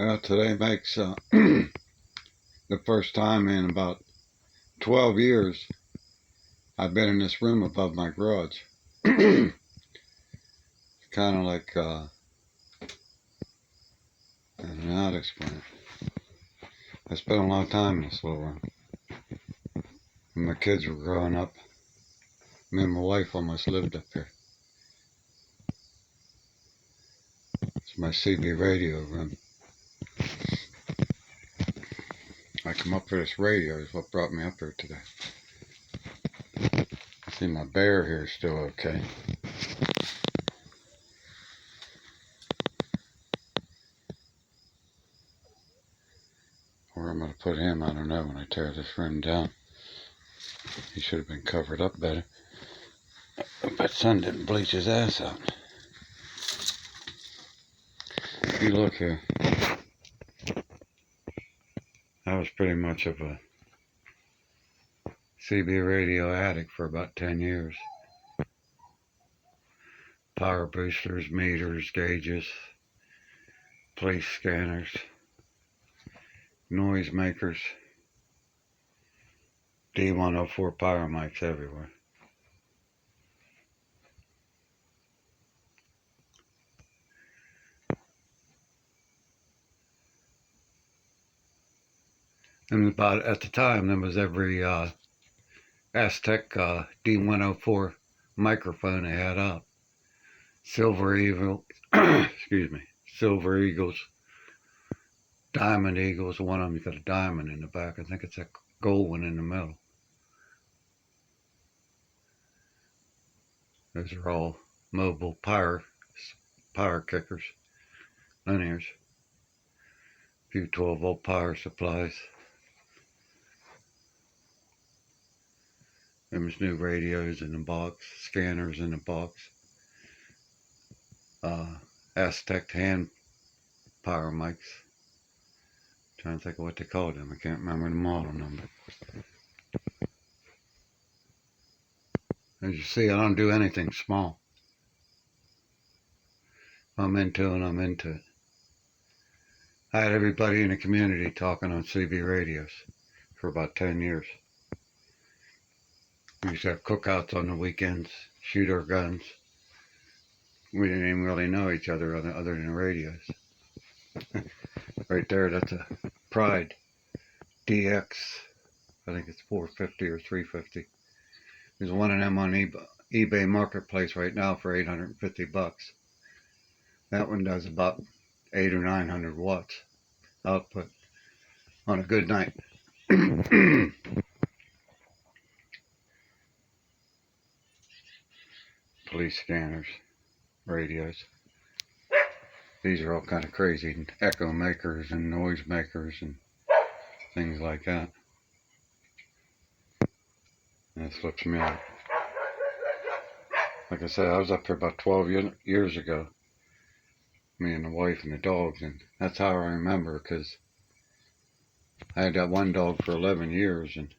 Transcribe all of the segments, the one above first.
Today makes the first time in about 12 years I've been in this room above my garage. Kind of like, I don't know how to explain it. I spent a long time in this little room. When my kids were growing up, me and my wife almost lived up here. It's my CB radio room. I come up for this radio is what brought me up here today. See, my bear here is still okay. Where I'm going to put him, I don't know when I tear this room down. He should have been covered up better. But sun didn't bleach his ass out. If you look here, I was pretty much of a CB radio addict for about 10 years. Power boosters, meters, gauges, police scanners, noise makers, D104 power mics everywhere. And about at the time, there was every Aztec D104 microphone they had up. Silver Eagle, excuse me, Silver Eagles, Diamond Eagles. One of them's got a diamond in the back. I think it's a gold one in the middle. Those are all mobile power kickers, linears. A few 12-volt power supplies. There's new radios in the box, scanners in the box. Aztec hand power mics. Trying to think of what they called them. I can't remember the model number. As you see, I don't do anything small. If I'm into it, I'm into it. I had everybody in the community talking on CB radios for about 10 years. We used to have cookouts on the weekends, shoot our guns. We didn't even really know each other other than the radios. Right there, that's a Pride DX. I think it's 450 or 350. There's one of them on eBay Marketplace right now for 850 bucks. That one does about 800 or 900 watts output on a good night. Police scanners, radios. These are all kind of crazy echo makers and noise makers and things like that. And this looks me out. Like I said, I was up here about 12 years ago. Me and the wife and the dogs, and that's how I remember, because I had that one dog for 11 years, and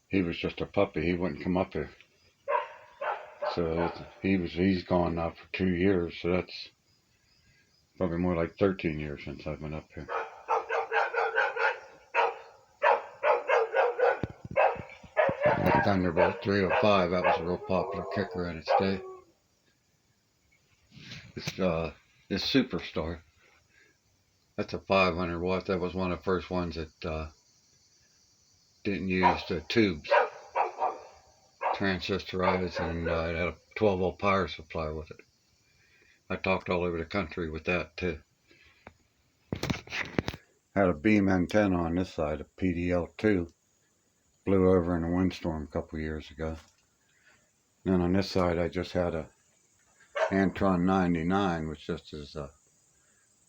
he was just a puppy. He wouldn't come up here. So he's gone now for 2 years, so that's probably more like 13 years since I've been up here. Thunderbolt 305, that was a real popular kicker in its day. This Superstar, that's a 500 watt. That was one of the first ones that didn't use the tubes, transistorized, and it had a 12-volt power supply with it. I talked all over the country with that too. Had a beam antenna on this side, a PDL2. Blew over in a windstorm a couple years ago. Then on this side I just had a Antron 99, which just is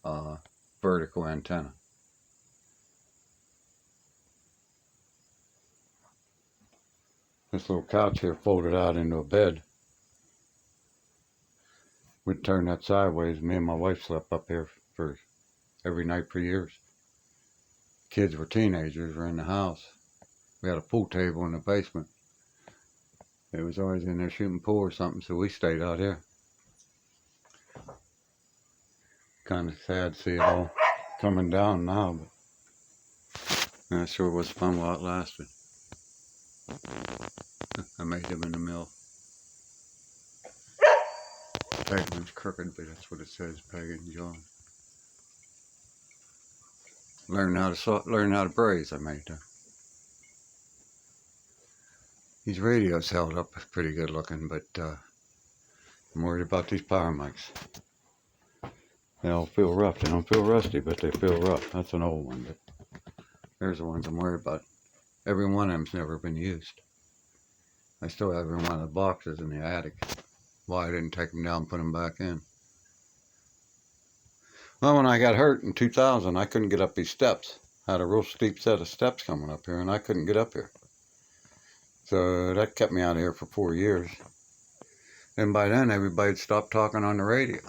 a vertical antenna. This little couch here folded out into a bed. We'd turn that sideways. Me and my wife slept up here for every night for years. Kids were teenagers, were in the house. We had a pool table in the basement. It was always in there shooting pool or something, so we stayed out here. kind of sad to see it all coming down now, but that sure was fun while it lasted. I made them in the mill. Pegman's crooked, but that's what it says, Peg and John. Learn how to braise, I made them. These radios held up pretty good looking, but I'm worried about these power mics. They all feel rough. They don't feel rusty, but they feel rough. That's an old one, but there's the ones I'm worried about. Every one of them's never been used. I still have every one of the boxes in the attic. Why I didn't take them down and put them back in. Well, when I got hurt in 2000, I couldn't get up these steps. I had a real steep set of steps coming up here, and I couldn't get up here. So that kept me out of here for 4 years. And by then, everybody'd stopped talking on the radio.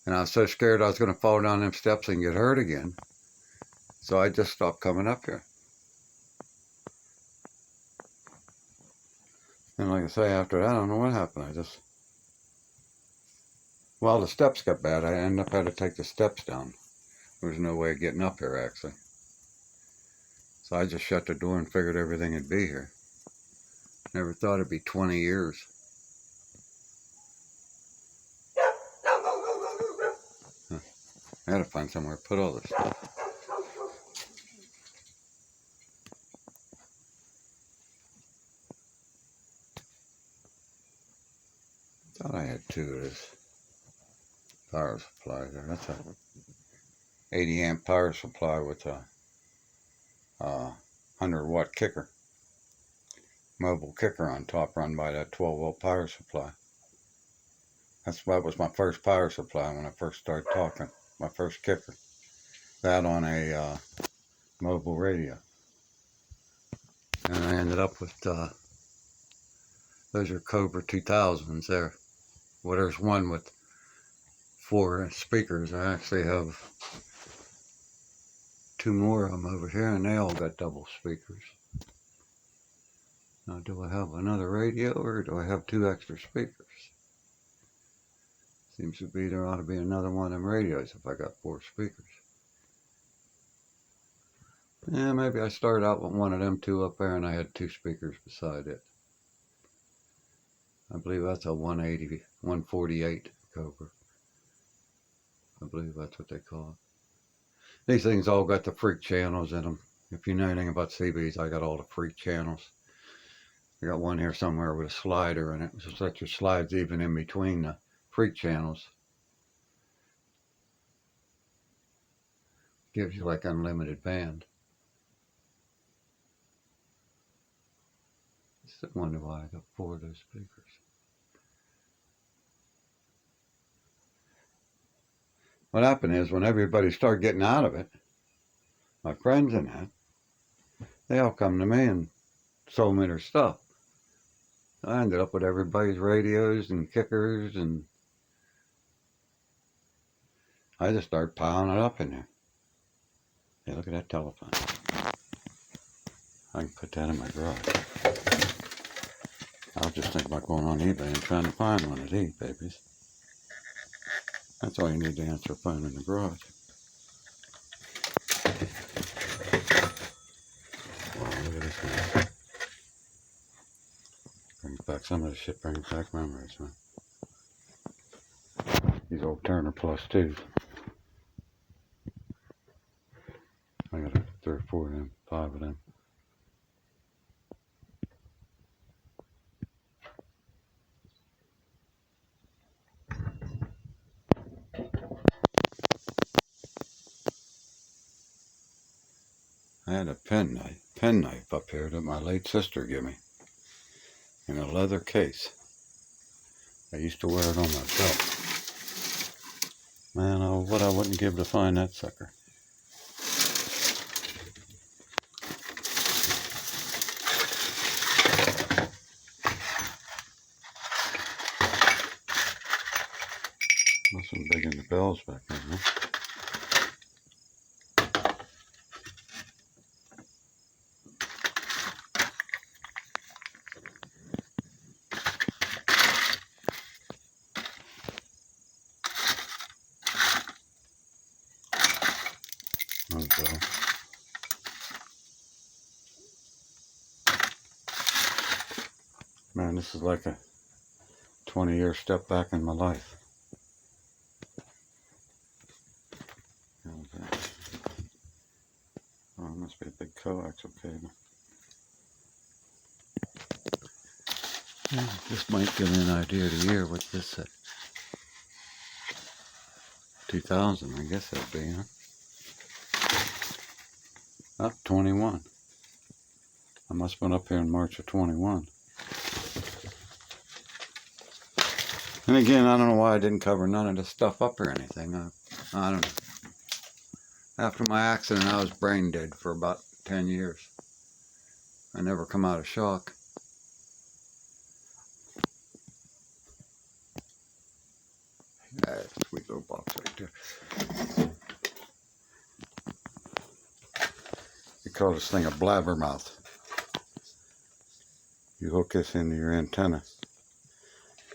And I was so scared I was going to fall down them steps and get hurt again. So I just stopped coming up here. And like I say, after that, I don't know what happened. Well, the steps got bad. I ended up having to take the steps down. There was no way of getting up here, actually. So I just shut the door and figured everything would be here. Never thought it'd be 20 years. I had to find somewhere to put all this stuff. Thought I had 2 of this power supply there. That's a 80 amp power supply with a 100-watt kicker. Mobile kicker on top run by that 12-volt power supply. That was my first power supply when I first started talking. My first kicker. That on a mobile radio. And I ended up with, those are Cobra 2000s there. Well, there's one with 4 speakers. I actually have 2 more of them over here, and they all got double speakers. Now, do I have another radio, or do I have 2 extra speakers? Seems to be there ought to be another one of them radios if I got 4 speakers. Yeah, maybe I started out with one of them 2 up there, and I had 2 speakers beside it. I believe that's a 148 Cobra. I believe that's what they call it. These things all got the freak channels in them. If you know anything about CBs, I got all the freak channels. I got one here somewhere with a slider in it, so that your slides even in between the freak channels. Gives you like unlimited band. I wonder why I got 4 of those speakers. What happened is when everybody started getting out of it, my friends and that, they all come to me and sold me their stuff. I ended up with everybody's radios and kickers, and I just started piling it up in there. Hey, look at that telephone. I can put that in my garage. I'll just think about going on eBay and trying to find one of these babies. That's all you need to answer a phone in the garage. Wow, look at this one. Brings back some of the shit, brings back memories, man. These old Turner Plus 2s. I got 3 or 4 of them, 5 of them. I had a pen knife up here that my late sister gave me in a leather case. I used to wear it on my belt. Man, oh, what I wouldn't give to find that sucker. Must have been big in the bells back then, huh? Oh, well. Man, this is like a 20-year step back in my life. Oh, it must be a big coaxial cable. This might give me an idea of the year. What's this at? 2000, I guess that'd be, huh? Up 21. I must have been up here in March of 21. And again, I don't know why I didn't cover none of this stuff up or anything. I don't know. After my accident, I was brain dead for about 10 years. I never come out of shock. That's a sweet little box right there. They call this thing a blabbermouth. You hook this into your antenna.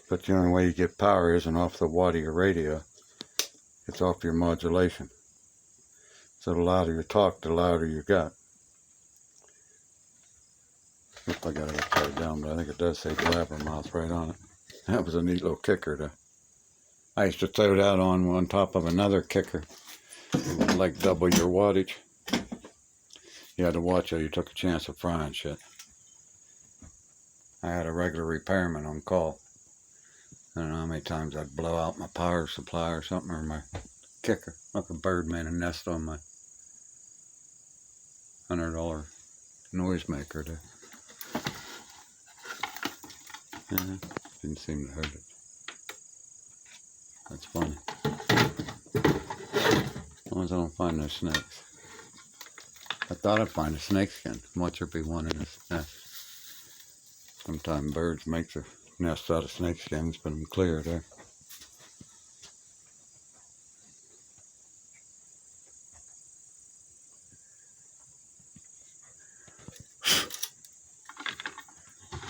But the only way you get power isn't off the watt of your radio. It's off your modulation. So the louder you talk, the louder you got. Oop, I got it upside down, but I think it does say blabbermouth right on it. That was a neat little kicker to. I used to throw that on top of another kicker. It would like double your wattage. You had to watch it, you took a chance of frying shit. I had a regular repairman on call. I don't know how many times I'd blow out my power supply or something, or my kicker, like a bird made a nest on my $100 noisemaker there. Yeah, didn't seem to hurt it. That's funny. As long as I don't find no snakes. I thought I'd find a snake skin. Watch there be one in this nest. Sometimes birds make their nests out of snake skins, but I'm clear there.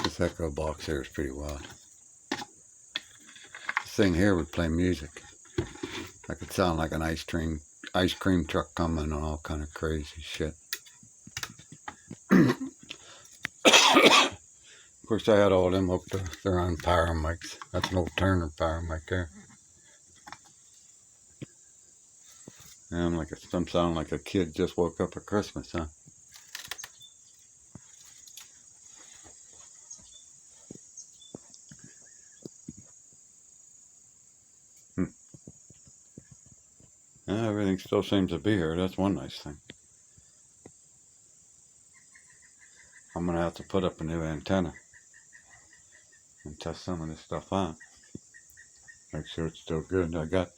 This echo box here is pretty wild. This thing here would play music. I could sound like an ice cream truck coming and all kind of crazy shit. Of course, I had all them hooked to their own power mics. That's an old Turner power mic there. Yeah, I'm sounding like a kid just woke up at Christmas, huh? Yeah, everything still seems to be here. That's one nice thing. I'm going to have to put up a new antenna and test some of this stuff out. Make sure it's still good. I got...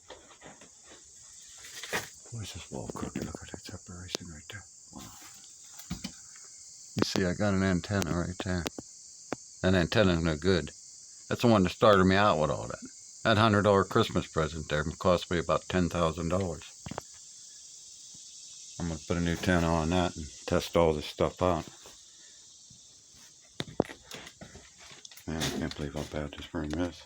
Where's this wall crooked? Look at that separation right there. Wow. You see, I got an antenna right there. That antenna's no good. That's the one that started me out with all that. That $100 Christmas present there cost me about $10,000. I'm going to put a new antenna on that and test all this stuff out. Man, I can't believe how bad this room is.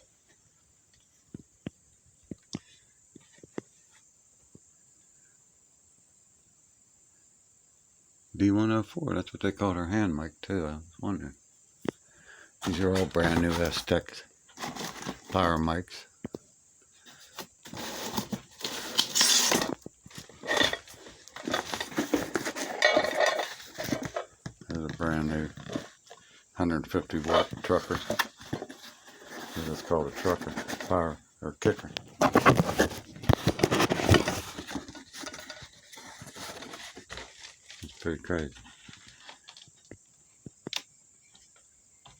D104, that's what they call their hand mic too. I was wondering. These are all brand new S-Tech power mics. There's a brand new 150 watt trucker. This is called a trucker power or kicker. It's pretty crazy.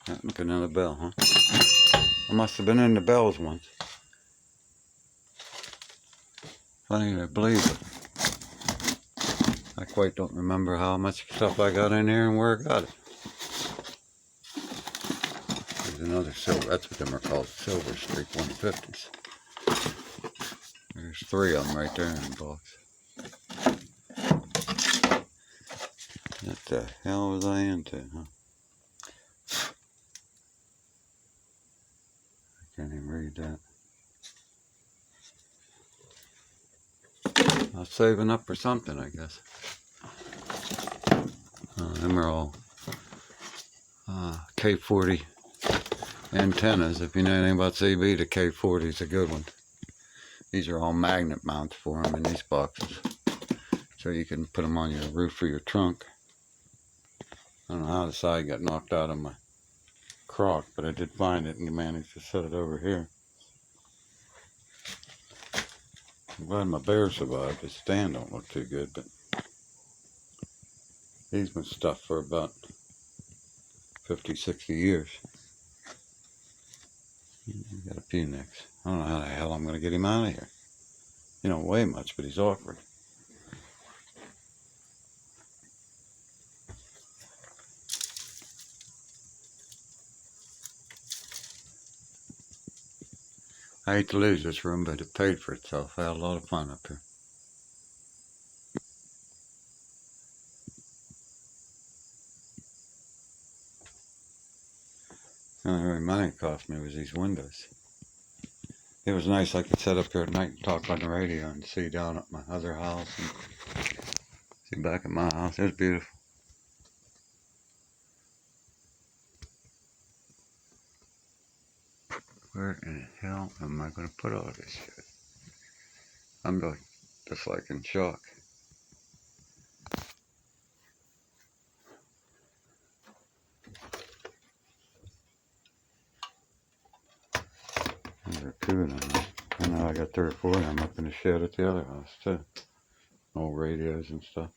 Yeah, look, another bell, huh? I must have been in the bells once. Funny to believe it. I quite don't remember how much stuff I got in there and where I got it. There's another silver, that's what them are called, Silver Streak 150s. There's 3 of them right there in the box. What the hell was I into, huh? I can't even read that. saving up for something, I guess. Them are all K40 antennas. If you know anything about CB, the K40 is a good one. These are all magnet mounts for them in these boxes, so you can put them on your roof or your trunk. I don't know how the side got knocked out of my crock, but I did find it and managed to set it over here. I'm glad my bear survived. His stand don't look too good, but he's been stuffed for about 50, 60 years. He's got a few nicks. I don't know how the hell I'm going to get him out of here. He don't weigh much, but he's awkward. I hate to lose this room, but it paid for itself. I had a lot of fun up here. The only real money it cost me was these windows. It was nice I could sit up here at night and talk on the radio and see down at my other house and see back at my house. It was beautiful. Where in the hell am I going to put all this shit? I'm just like in shock. There are two of them. I know I got 3 or 4 of them up in the shed at the other house too. Old radios and stuff.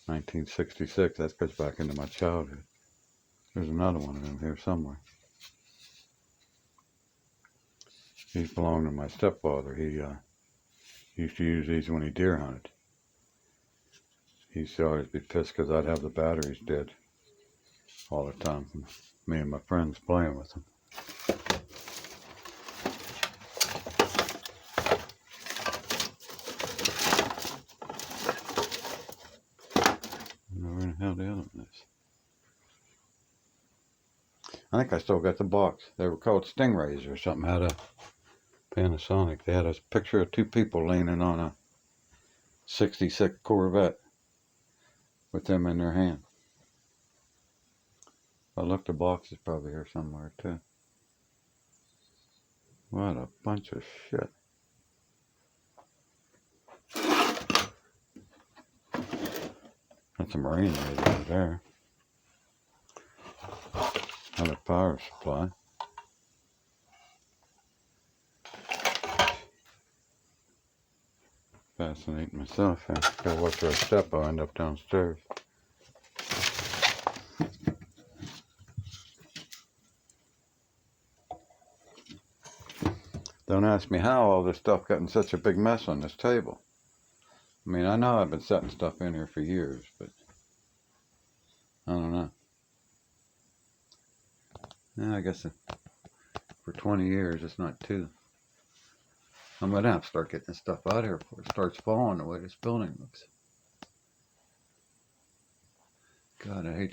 $1966, that goes back into my childhood. There's another one of them here somewhere. These belong to my stepfather. He used to use these when he deer hunted. He used to always be pissed because I'd have the batteries dead all the time. Me and my friends playing with them. Where the hell the other one is? I think I still got the box. They were called Stingrays or something. Had a Panasonic. They had a picture of 2 people leaning on a '66 Corvette with them in their hand. I looked, the box is probably here somewhere too. What a bunch of shit. That's a marine radio there. Another power supply. Fascinating myself. I gotta watch where I step, I'll end up downstairs. Don't ask me how all this stuff got in such a big mess on this table. I mean, I know I've been setting stuff in here for years, but I don't know. Yeah, I guess for 20 years, it's not too. I'm going to have to start getting this stuff out of here before it starts falling the way this building looks. God, I hate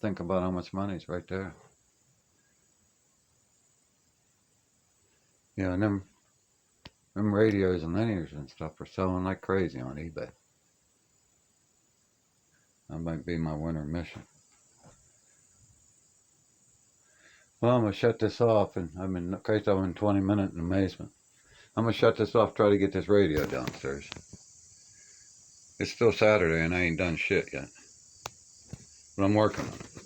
think about how much money's right there. Yeah, and them radios and linears and stuff are selling like crazy on eBay. That might be my winter mission. Well, I'm going to shut this off, and I'm in 20-minute amazement. I'm going to shut this off, try to get this radio downstairs. It's still Saturday, and I ain't done shit yet. But I'm working on it.